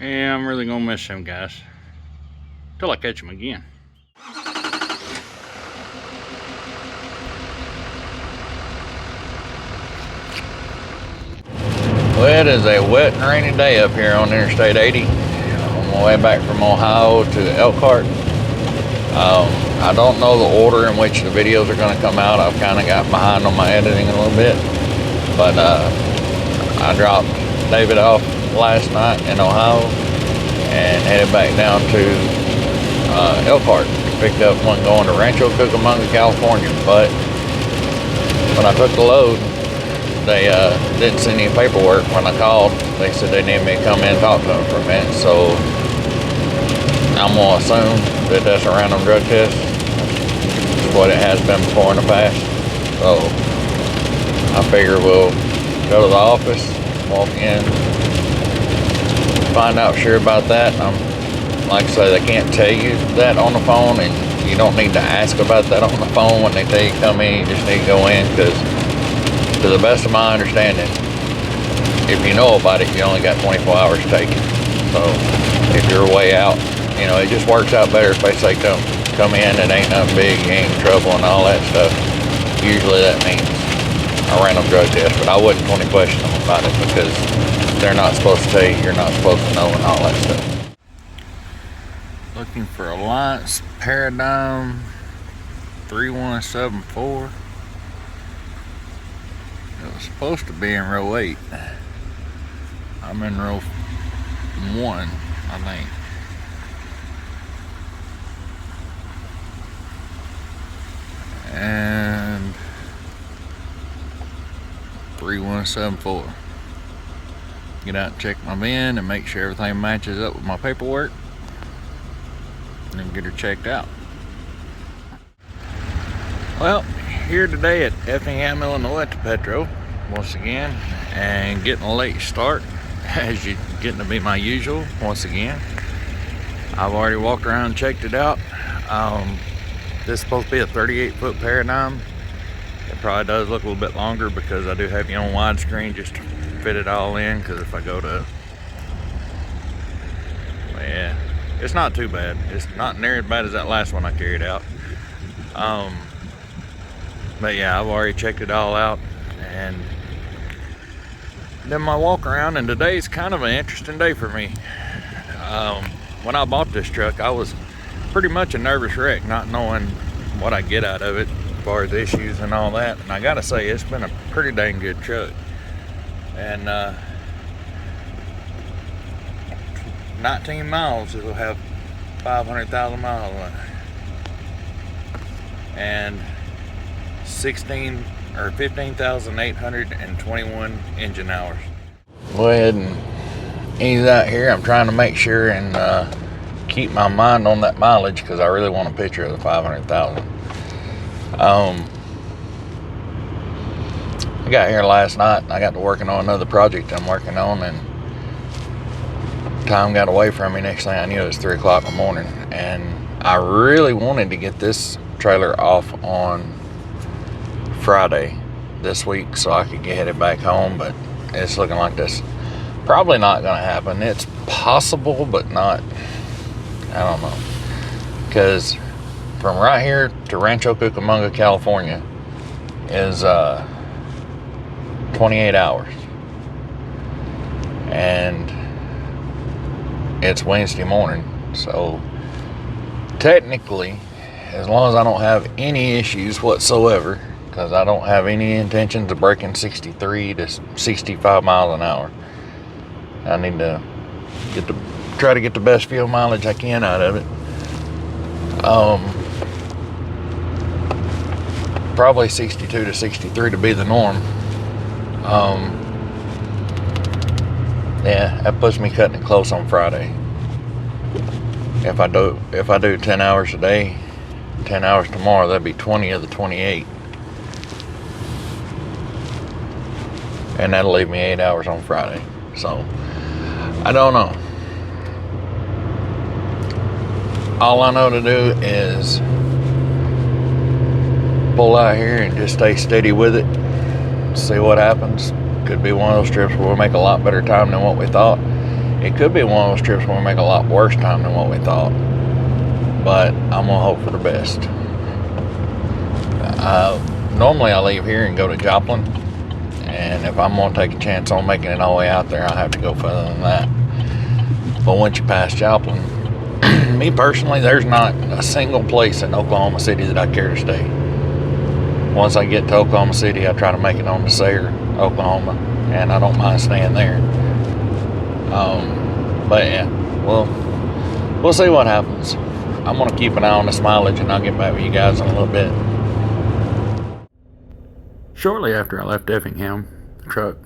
Yeah, I'm really gonna miss them guys till I catch them again. Well, it is a wet and rainy day up here on Interstate 80 on my way back from Ohio to Elkhart. I don't know the order in which the videos are going to come out. I've kind of got behind on my editing a little bit, but I dropped David off last night in Ohio and headed back down to Elkhart. Picked up one going to Rancho Cucamonga, California, but when I took the load, they didn't send any paperwork. When I called, they said they needed me to come in and talk to them for a minute, so I'm going to assume that that's a random drug test. It's what it has been before in the past. So I figure we'll go to the office, walk in, find out sure about that. Like I say, they can't tell you that on the phone, and you don't need to ask about that on the phone. When they tell you come in, you just need to go in, because to the best of my understanding, if you know about it, you only got 24 hours to take it. So if you're way out, you know, it just works out better if they say come in, it ain't nothing big, you ain't in trouble and all that stuff. Usually that means a random drug test, but I wouldn't 20 question them about it, because they're not supposed to tell you, you're not supposed to know and all that stuff. Looking for Olight Paradigm 3174. It was supposed to be in row 8. I'm in row 1, I think. And 3174. Get out and check my bin and make sure everything matches up with my paperwork, and then get her checked out. Well, here today at Effingham, Illinois at the Petro once again, and getting a late start, as you getting to be my usual once again. I've already walked around and checked it out. This is supposed to be a 38-foot Paradigm. It probably does look a little bit longer because I do have you on widescreen just to fit it all in, because if I go to, yeah, it's not too bad. It's not near as bad as that last one I carried out. But yeah, I've already checked it all out and done my walk around, and today's kind of an interesting day for me. When I bought this truck, I was pretty much a nervous wreck, not knowing what I get out of it as far as issues and all that. And I gotta say, it's been a pretty dang good truck. And 19 miles, it'll have 500,000 miles on it. And 15,821 engine hours. Go ahead and ease out here. I'm trying to make sure and keep my mind on that mileage, because I really want a picture of the 500,000. I got here last night and I got to working on another project I'm working on, and time got away from me. Next thing I knew, it was 3 o'clock in the morning, and I really wanted to get this trailer off on Friday this week so I could get headed back home, but it's looking like this probably not going to happen. It's possible, but not, I don't know, because from right here to Rancho Cucamonga, California is 28 hours, and it's Wednesday morning. So technically, as long as I don't have any issues whatsoever, because I don't have any intentions of breaking 63 to 65 miles an hour, I need to try to get the best fuel mileage I can out of it. Probably 62 to 63 to be the norm. Yeah, that puts me cutting it close on Friday. If I do 10 hours a day, 10 hours tomorrow, that'd be 20 of the 28. And that'll leave me 8 hours on Friday. So, I don't know. All I know to do is pull out here and just stay steady with it. See what happens. Could be one of those trips where we'll make a lot better time than what we thought. it could be one of those trips where we make a lot worse time than what we thought. But I'm gonna hope for the best. Normally I leave here and go to Joplin, and if I'm gonna take a chance on making it all the way out there, I'll have to go further than that. But once you pass Joplin, me personally, there's not a single place in Oklahoma City that I care to stay. Once I get to Oklahoma City, I try to make it on to Sayre, Oklahoma, and I don't mind staying there. But yeah, we'll see what happens. I'm gonna keep an eye on this mileage, and I'll get back with you guys in a little bit. Shortly after I left Effingham, the truck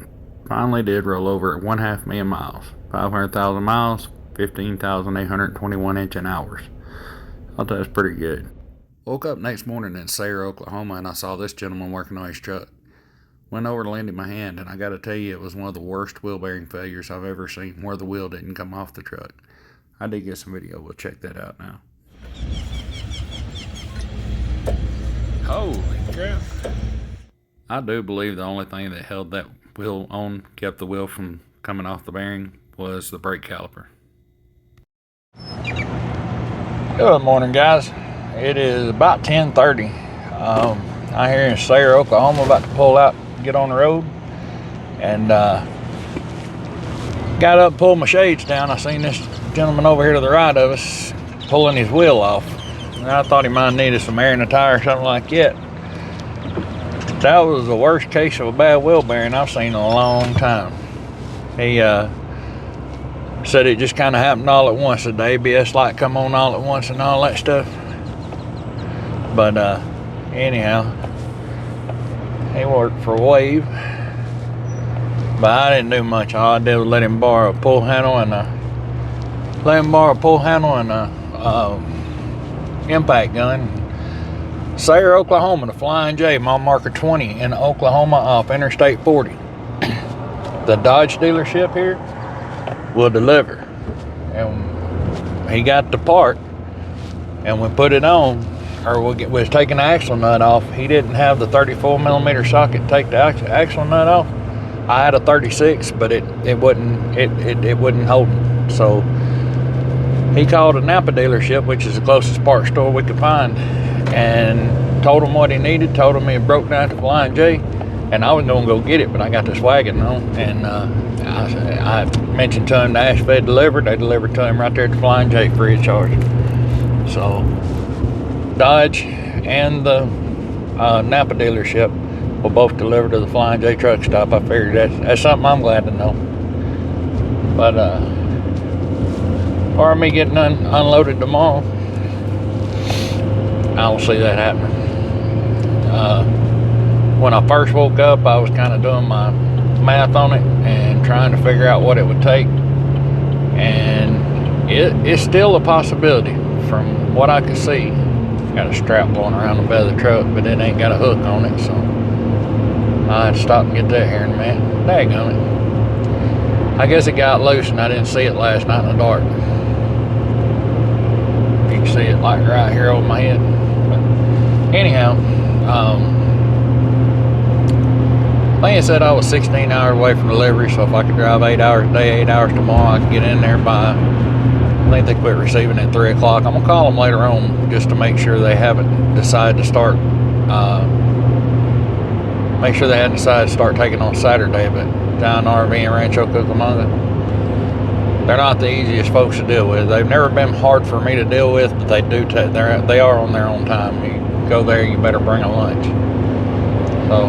finally did roll over at 500,000 miles. 500,000 miles, 15,821 engine hours. I thought that was pretty good. Woke up next morning in Sayre, Oklahoma, and I saw this gentleman working on his truck. Went over to lend him a hand, and I got to tell you, it was one of the worst wheel bearing failures I've ever seen, where the wheel didn't come off the truck. I did get some video. We'll check that out now. Holy crap. I do believe the only thing that held that wheel on, kept the wheel from coming off the bearing, was the brake caliper. Good morning, guys. It is about 10:30. I'm here in Sayre, Oklahoma, about to pull out, get on the road, and got up, pulled my shades down. I seen this gentleman over here to the right of us pulling his wheel off, and I thought he might have needed some air in the tire or something like that. That was the worst case of a bad wheel bearing I've seen in a long time. He said it just kind of happened all at once. The ABS light come on all at once and all that stuff. But anyhow, he worked for Wave, but I didn't do much. All I did was let him borrow a pull handle and impact gun. Sayre, Oklahoma, the Flying J, mile marker 20 in Oklahoma off Interstate 40. The Dodge dealership here will deliver. And he got the part, and we put it on, or we was taking the axle nut off. He didn't have the 34 millimeter socket to take the axle nut off. I had a 36, but it wouldn't hold it. So he called a Napa dealership, which is the closest parts store we could find, and told him what he needed, told him he broke down to Flying J, and I was gonna go get it, but I got this wagon on, and I mentioned to him the ash bed delivered. They delivered to him right there at the Flying J free of charge. So Dodge and the Napa dealership will both deliver to the Flying J truck stop. I figured that's something I'm glad to know. But or me getting unloaded tomorrow, I don't see that happening. When I first woke up, I was kind of doing my math on it and trying to figure out what it would take, and it's still a possibility from what I could see. Got a strap going around the bed of the truck, but it ain't got a hook on it, so I had to stop and get that here in a minute. Daggone it. I guess it got loose and I didn't see it last night in the dark. You can see it like right here over my head. But anyhow, I think it said I was 16 hours away from delivery, so if I could drive 8 hours a day, 8 hours tomorrow, I could get in there by, I think they quit receiving at 3 o'clock. I'm going to call them later on just to make sure they haven't decided to start, make sure they hadn't decided to start taking on Saturday, but down RV in Rancho Cucamonga, they're not the easiest folks to deal with. They've never been hard for me to deal with, but they are on their own time. You go there, you better bring a lunch. So,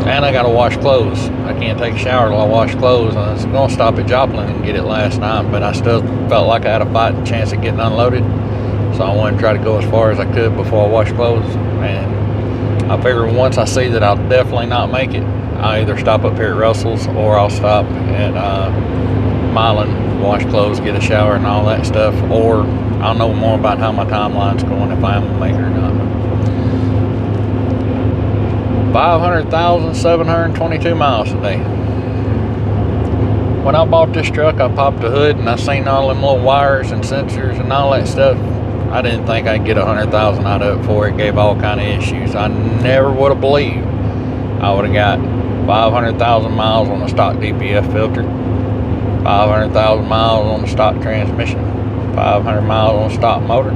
and I gotta wash clothes. I can't take a shower till I wash clothes. I was gonna stop at Joplin and get it last night, but I still felt like I had a fighting chance of getting unloaded. So I wanted to try to go as far as I could before I wash clothes. And I figured once I see that I'll definitely not make it, I'll either stop up here at Russell's or I'll stop at Milan, wash clothes, get a shower and all that stuff, or I'll know more about how my timeline's going if I am gonna make it or not. 500,722 miles today. When I bought this truck, I popped the hood and I seen all them little wires and sensors and all that stuff. I didn't think I'd get 100,000 out of it before it gave all kind of issues. I never would have believed I would have got 500,000 miles on a stock DPF filter. 500,000 miles on the stock transmission, 500 miles on stock motor,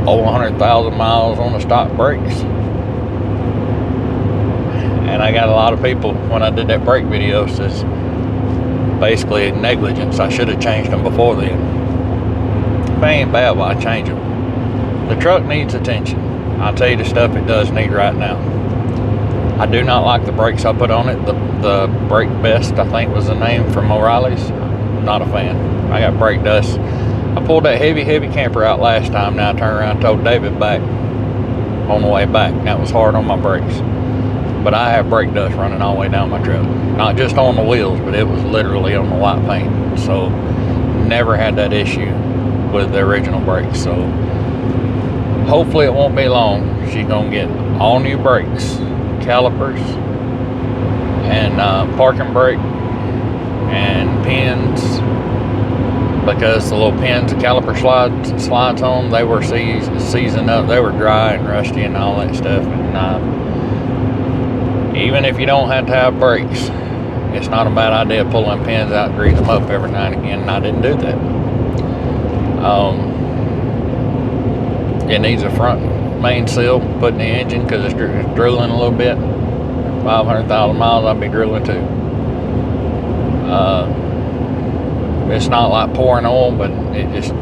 over 100,000 miles on the stock brakes. And I got a lot of people, when I did that brake video, says basically negligence. I should have changed them before then. If they ain't bad, why change them? The truck needs attention. I'll tell you the stuff it does need right now. I do not like the brakes I put on it. The Brake Best, I think was the name, from O'Reilly's. Not a fan. I got brake dust. I pulled that heavy camper out last time. Now I turned around and told David back on the way back. That was hard on my brakes. But I have brake dust running all the way down my truck. Not just on the wheels, but it was literally on the white paint. So never had that issue with the original brakes. So hopefully it won't be long. She's gonna get all new brakes, calipers, and parking brake and pins, because the little pins the caliper slides on, they were seasoned up. They were dry and rusty and all that stuff. And even if you don't have to have brakes, it's not a bad idea pulling pins out and grease them up every now and again, and I didn't do that. It needs a front main seal put in the engine because it's drilling a little bit. 500,000 miles, I'll be drilling too. It's not like pouring oil, but it just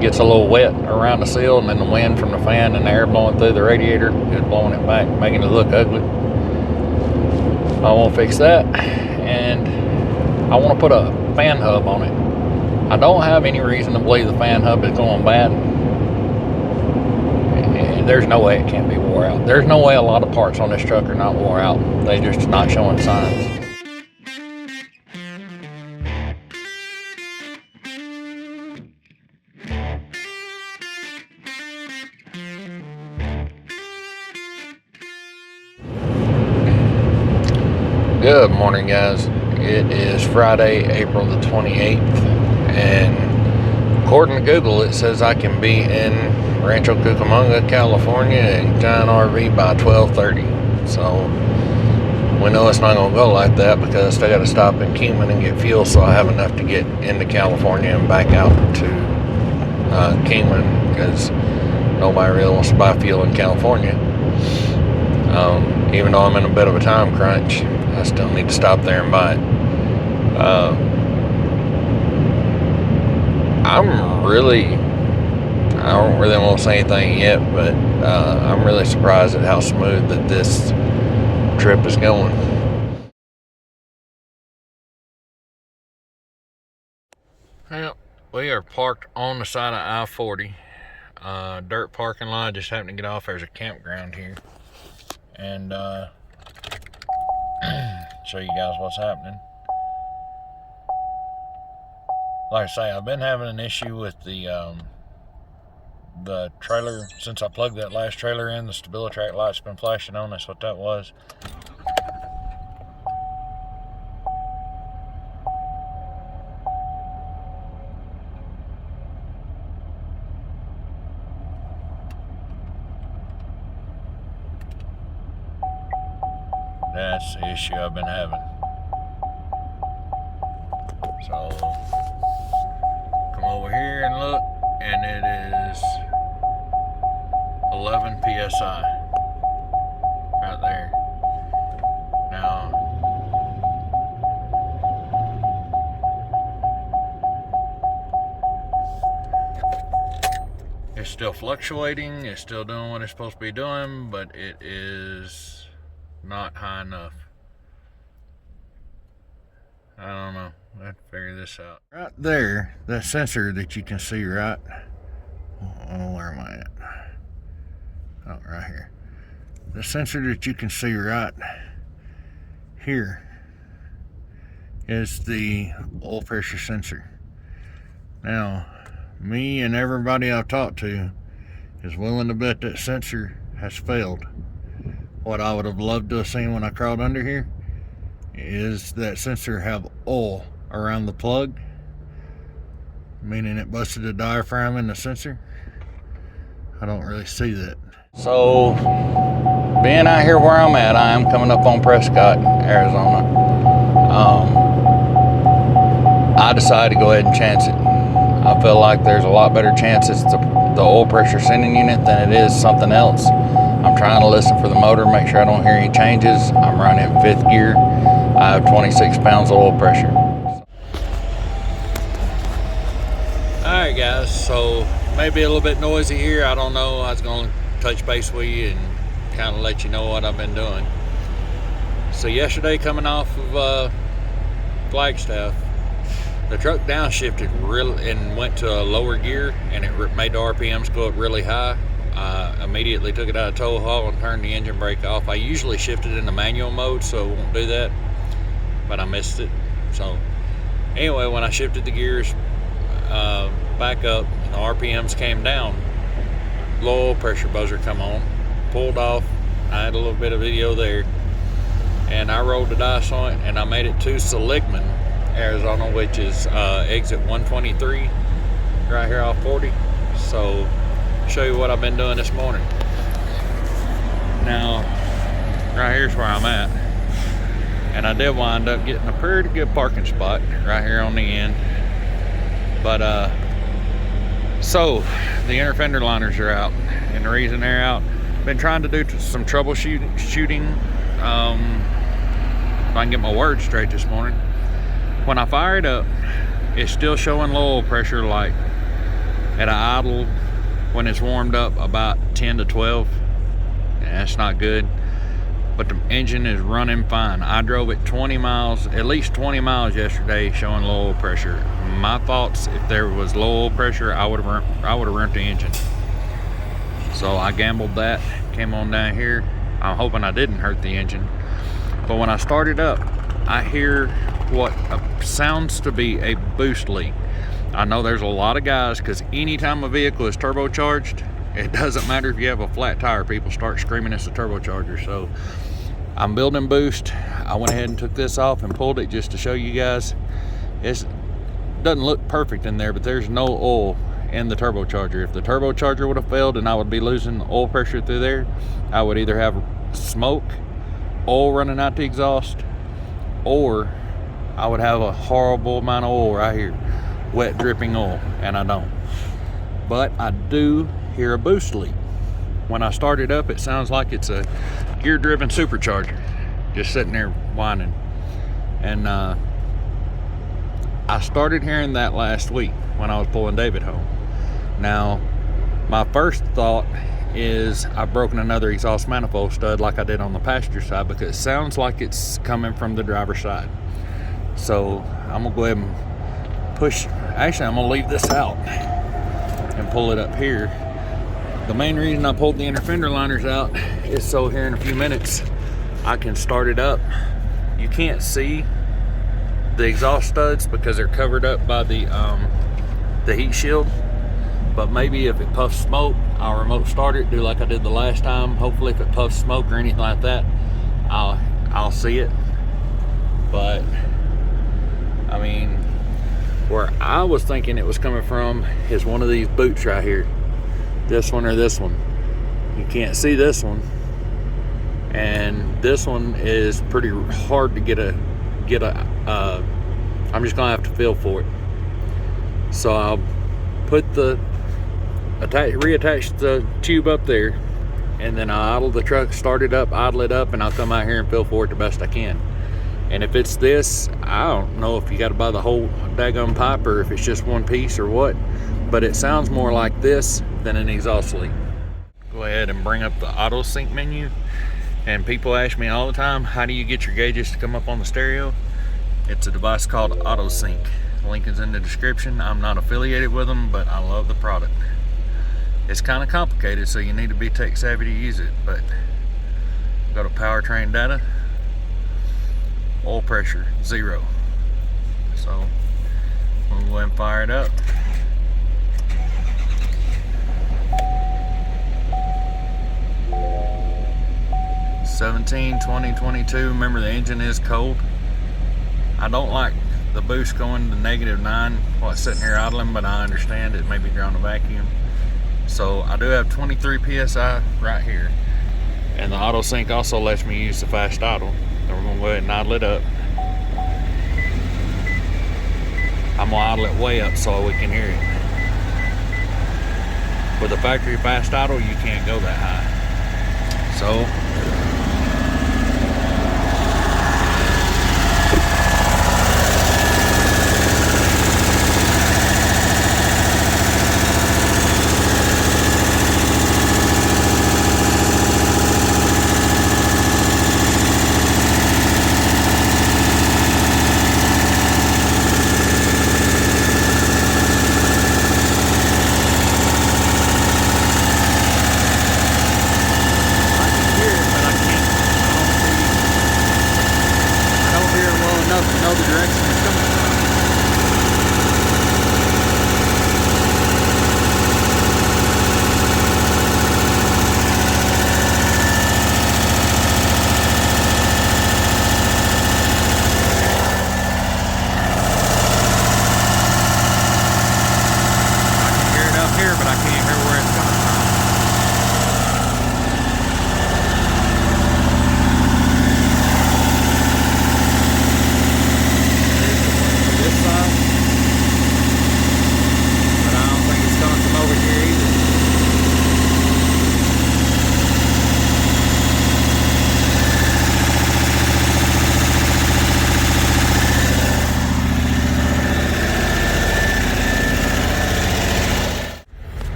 gets a little wet around the seal, and then the wind from the fan and the air blowing through the radiator is blowing it back, making it look ugly. I want to fix that, and I want to put a fan hub on it. I don't have any reason to believe the fan hub is going bad. There's no way it can't be wore out. There's no way a lot of parts on this truck are not wore out. They're just not showing signs. Good morning, guys. It is Friday, April the 28th, and according to Google, it says I can be in Rancho Cucamonga, California, in Giant RV by 12:30. So we know it's not going to go like that, because I still got to stop in Kingman and get fuel, so I have enough to get into California and back out to Kingman, because nobody really wants to buy fuel in California. Even though I'm in a bit of a time crunch, I still need to stop there and buy it. I don't really want to say anything yet, but I'm really surprised at how smooth that this trip is going. Well, we are parked on the side of I-40. Dirt parking lot. Just happened to get off. There's a campground here. And show you guys what's happening. Like I say, I've been having an issue with the trailer since I plugged that last trailer in. The StabiliTrak light's been flashing on. That's what that was. That's the issue I've been having. So come over here and look, and it is 11 psi right there. Now it's still fluctuating, it's still doing what it's supposed to be doing, but it is not high enough. I don't know. I have to figure this out. Right there, that sensor that you can see, right? Oh, where am I at? Oh, right here. The sensor that you can see right here is the oil pressure sensor. Now, me and everybody I've talked to is willing to bet that sensor has failed. What I would have loved to have seen when I crawled under here is that sensor have oil around the plug, meaning it busted the diaphragm in the sensor. I don't really see that. So, being out here where I'm at, I am coming up on Prescott, Arizona. decided to go ahead and chance it. I feel like there's a lot better chance it's the oil pressure sending unit than it is something else. I'm trying to listen for the motor, make sure I don't hear any changes. I'm running 5th gear. I have 26 pounds of oil pressure. Alright guys, so maybe a little bit noisy here, I don't know. I was going to touch base with you and kind of let you know what I've been doing. So yesterday, coming off of Flagstaff, the truck downshifted really and went to a lower gear, and it made the RPMs go up really high. I immediately took it out of tow haul and turned the engine brake off. I usually shift it into manual mode, so it won't do that, but I missed it. So anyway, when I shifted the gears back up, the RPMs came down, low oil pressure buzzer come on, pulled off. I had a little bit of video there, and I rolled the dice on it, and I made it to Seligman, Arizona, which is exit 123 right here off 40. So show you what I've been doing this morning. Now right here's where I'm at, and I did wind up getting a pretty good parking spot right here on the end. But so the inner fender liners are out, and the reason they're out, been trying to do some troubleshooting. If I can get my words straight this morning. When I fire it up, it's still showing low oil pressure, like at an idle when it's warmed up about 10 to 12. And that's not good, but the engine is running fine. I drove it 20 miles, at least 20 miles yesterday, showing low oil pressure. My thoughts, if there was low oil pressure, I would have run the engine. So I gambled that, came on down here. I'm hoping I didn't hurt the engine. But when I started up, I hear what sounds to be a boost leak. I know there's a lot of guys, because anytime a vehicle is turbocharged, it doesn't matter if you have a flat tire, people start screaming it's a turbocharger. So I'm building boost. I went ahead and took this off and pulled it just to show you guys. It doesn't look perfect in there, but there's no oil in the turbocharger. If the turbocharger would have failed and I would be losing oil pressure through there, I would either have smoke, oil running out the exhaust, or I would have a horrible amount of oil right here, wet dripping oil, and I don't. But I do hear a boost leak. When I start it up, it sounds like it's a gear driven supercharger just sitting there whining. And I started hearing that last week when I was pulling David home. Now my first thought is I've broken another exhaust manifold stud like I did on the passenger side, because it sounds like it's coming from the driver's side. So I'm gonna go ahead and push, actually I'm gonna leave this out and pull it up here. The main reason I pulled the inner fender liners out is so here in a few minutes I can start it up. You can't see the exhaust studs because they're covered up by the heat shield, but maybe if it puffs smoke, I'll remote start it, do like I did the last time. Hopefully if it puffs smoke or anything like that, I'll see it. But I mean, where I was thinking it was coming from is one of these boots right here, this one or this one. You can't see this one, and this one is pretty hard to get a I'm just gonna have to feel for it. So I'll put reattach the tube up there, and then I'll idle the truck, start it up, idle it up, and I'll come out here and feel for it the best I can. And if it's this, I don't know if you got to buy the whole daggone pipe or if it's just one piece or what, but it sounds more like this than an exhaust leak. Go ahead and bring up the auto sync menu, and people ask me all the time, how do you get your gauges to come up on the stereo? It's a device called auto sync. Link is in the description. I'm not affiliated with them, but I love the product. It's kind of complicated, so you need to be tech savvy to use it, but go to powertrain data, oil pressure 0. So we'll go ahead and fire it up. (17, 20, 22). Remember, the engine is cold. I don't like the boost going to -9 while it's sitting here idling, but I understand it may be drawing a vacuum. So I do have 23 psi right here, and the auto sync also lets me use the fast idle. So we're gonna go ahead and idle it up. I I'm gonna idle it way up so we can hear it. With a factory fast idle, you can't go that high. So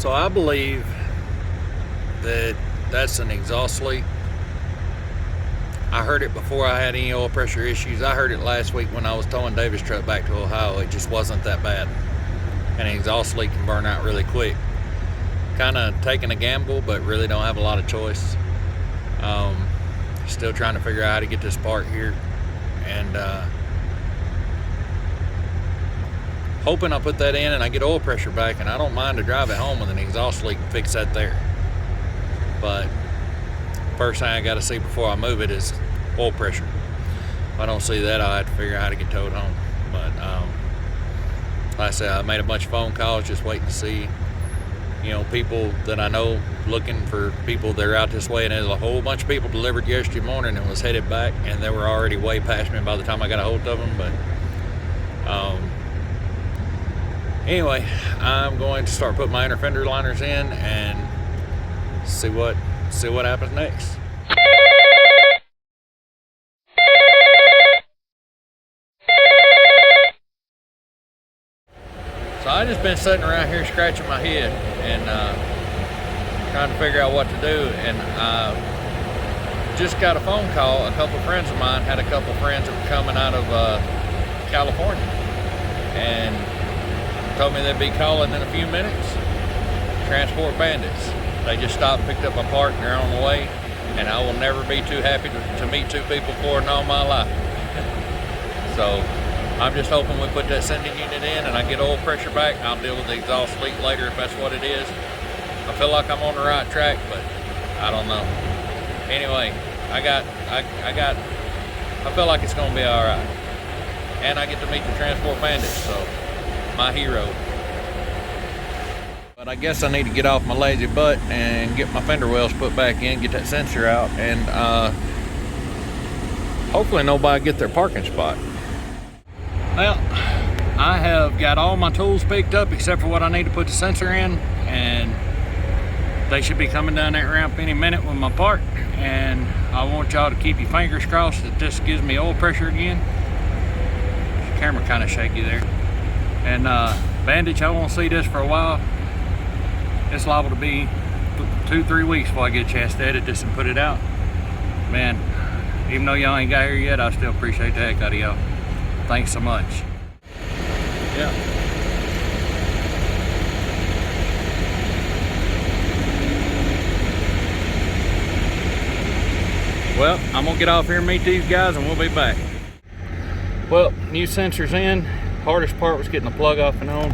I believe that that's an exhaust leak. I heard it before I had any oil pressure issues. I heard it last week when I was towing Davis' truck back to Ohio. It just wasn't that bad. And an exhaust leak can burn out really quick. Kind of taking a gamble, but really don't have a lot of choice. Still trying to figure out how to get this part here. And hoping I put that in and I get oil pressure back, and I don't mind to drive it home with an exhaust leak and fix that there. But first thing I got to see before I move it is oil pressure. If I don't see that, I'll have to figure out how to get towed home. But like I said, I made a bunch of phone calls just waiting to see, you know, people that I know looking for people that are out this way. And there's a whole bunch of people delivered yesterday morning and was headed back, and they were already way past me by the time I got a hold of them. But anyway, I'm going to start putting my inner fender liners in and see what happens next. So I just been sitting around here scratching my head and trying to figure out what to do, and just got a phone call. A couple friends of mine had a couple friends that were coming out of California and told me they'd be calling in a few minutes. Transport Bandits. They just stopped, picked up a part, and they're on the way. And I will never be too happy to meet two people for in all my life. So I'm just hoping we put that sending unit in and I get oil pressure back. I'll deal with the exhaust leak later if that's what it is. I feel like I'm on the right track, but I don't know. Anyway, I feel like it's gonna be all right. And I get to meet the Transport Bandits, so my hero. But I guess I need to get off my lazy butt and get my fender wells put back in, get that sensor out, and hopefully nobody get their parking spot. Well, I have got all my tools picked up except for what I need to put the sensor in, and they should be coming down that ramp any minute with my part. And I want y'all to keep your fingers crossed that this gives me oil pressure again. The camera kind of shaky there. And Bandage, I won't see this for a while. It's liable to be 2-3 weeks before I get a chance to edit this and put it out. Man, even though y'all ain't got here yet, I still appreciate the heck out of y'all. Thanks so much. Yeah. Well, I'm gonna get off here and meet these guys and we'll be back. Well, new sensors in. Hardest part was getting the plug off and on.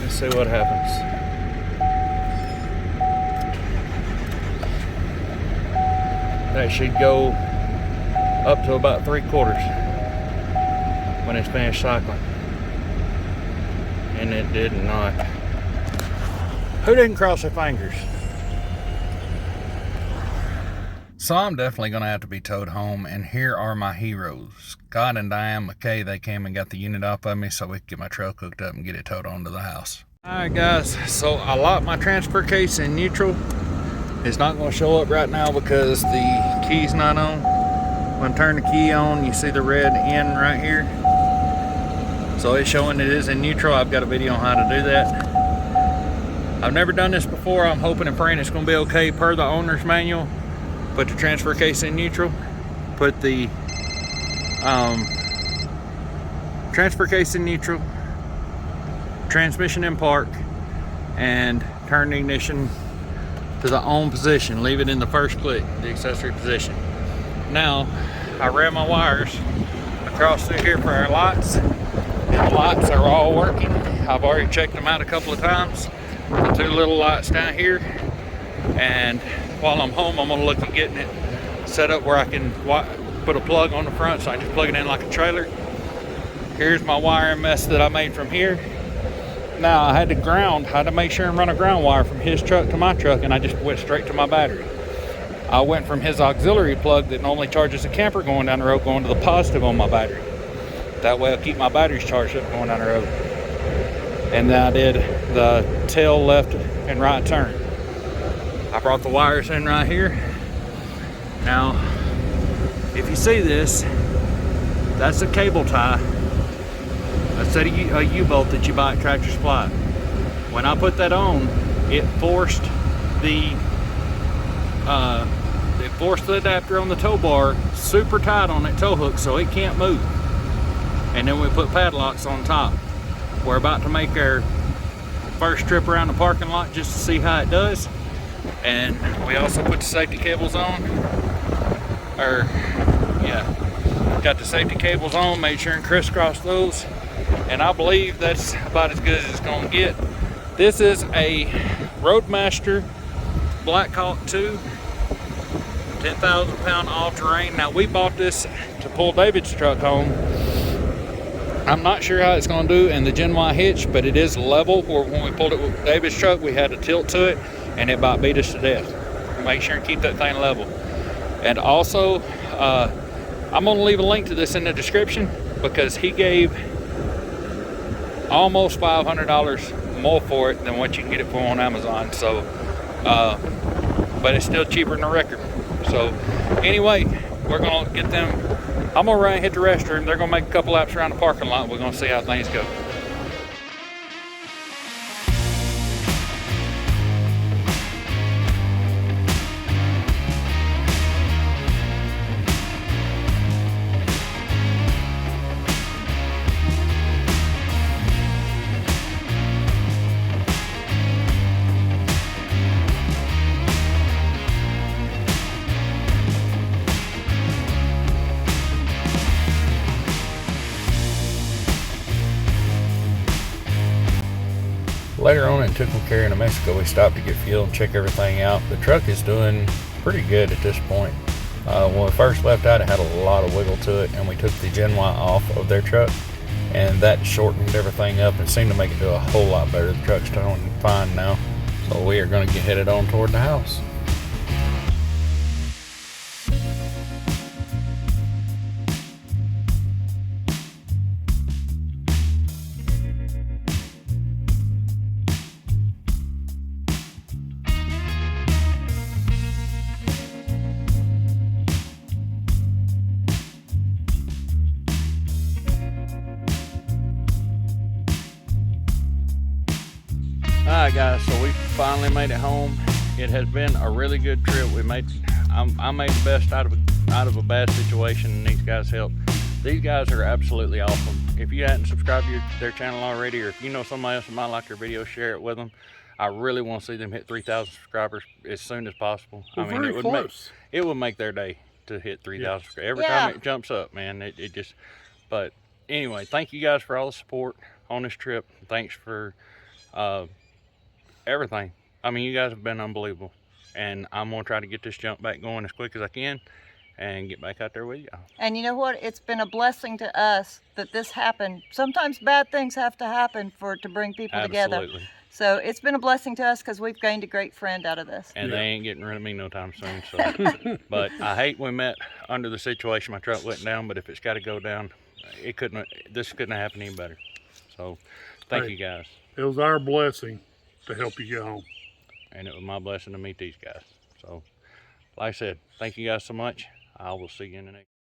Let's see what happens. That should go up to about 3/4 when it's finished cycling. And it did not. Who didn't cross their fingers? So I'm definitely gonna have to be towed home, and here are my heroes. God and Diane McKay, they came and got the unit off of me so we could get my truck hooked up and get it towed onto the house. Alright guys, so I locked my transfer case in neutral. It's not going to show up right now because the key's not on. When I turn the key on, you see the red N right here. So it's showing it is in neutral. I've got a video on how to do that. I've never done this before. I'm hoping and praying it's going to be okay per the owner's manual. Put the transfer case in neutral. Put the transfer case in neutral. Transmission in park. And turn the ignition to the on position. Leave it in the first click, the accessory position. Now, I ran my wires across through here for our lights. And the lights are all working. I've already checked them out a couple of times. The two little lights down here. And while I'm home, I'm gonna look at getting it set up where I can put a plug on the front so I can just plug it in like a trailer. Here's my wiring mess that I made from here. Now I had to make sure and run a ground wire from his truck to my truck, and I just went straight to my battery. I went from his auxiliary plug that normally charges a camper going down the road, going to the positive on my battery. That way I'll keep my batteries charged up going down the road. And then I did the tail left and right turn. I brought the wires in right here. Now, if you see this, that's a cable tie. Instead of a U-bolt that you buy at Tractor Supply. When I put that on, it forced the adapter on the tow bar super tight on that tow hook so it can't move. And then we put padlocks on top. We're about to make our first trip around the parking lot just to see how it does. And we also put the safety cables on. Got the safety cables on, made sure and crisscross those. And I believe that's about as good as it's gonna get. This is a Roadmaster Blackhawk 2, 10,000 pound all-terrain. Now we bought this to pull David's truck home. I'm not sure how it's gonna do in the Gen Y hitch, but it is level, where when we pulled it with David's truck, we had a tilt to it, and it about beat us to death. Make sure and keep that thing level. And also, I'm gonna leave a link to this in the description because he gave almost $500 more for it than what you can get it for on Amazon. So, but it's still cheaper than the record. So, anyway, we're gonna get them. I'm gonna run and hit the restroom. They're gonna make a couple laps around the parking lot. We're gonna see how things go. Later on in Tucumcari, New Mexico, we stopped to get fuel and check everything out. The truck is doing pretty good at this point. When we first left out, it had a lot of wiggle to it, and we took the Gen Y off of their truck, and that shortened everything up and seemed to make it do a whole lot better. The truck's doing fine now, so we are going to get headed on toward the house. Alright guys, so we finally made it home. It has been a really good trip. I made the best out of a bad situation, and these guys helped. These guys are absolutely awesome. If you hadn't subscribed to their channel already, or if you know somebody else that might like their video, share it with them. I really want to see them hit 3,000 subscribers as soon as possible. Well, I mean, it would make their day to hit 3,000 subscribers. Every time it jumps up, man, it just. But anyway, thank you guys for all the support on this trip. Thanks for everything. I mean, you guys have been unbelievable, and I'm gonna try to get this jump back going as quick as I can and get back out there with y'all. And you know what? It's been a blessing to us that this happened. Sometimes bad things have to happen to bring people together. So it's been a blessing to us because we've gained a great friend out of this. And they ain't getting rid of me no time soon. So, but I hate we met under the situation. My truck went down, but if it's got to go down, it couldn't. This couldn't have happened any better. So, thank you guys. It was our blessing to help you get home. And it was my blessing to meet these guys. So, like I said, thank you guys so much. I will see you in the next.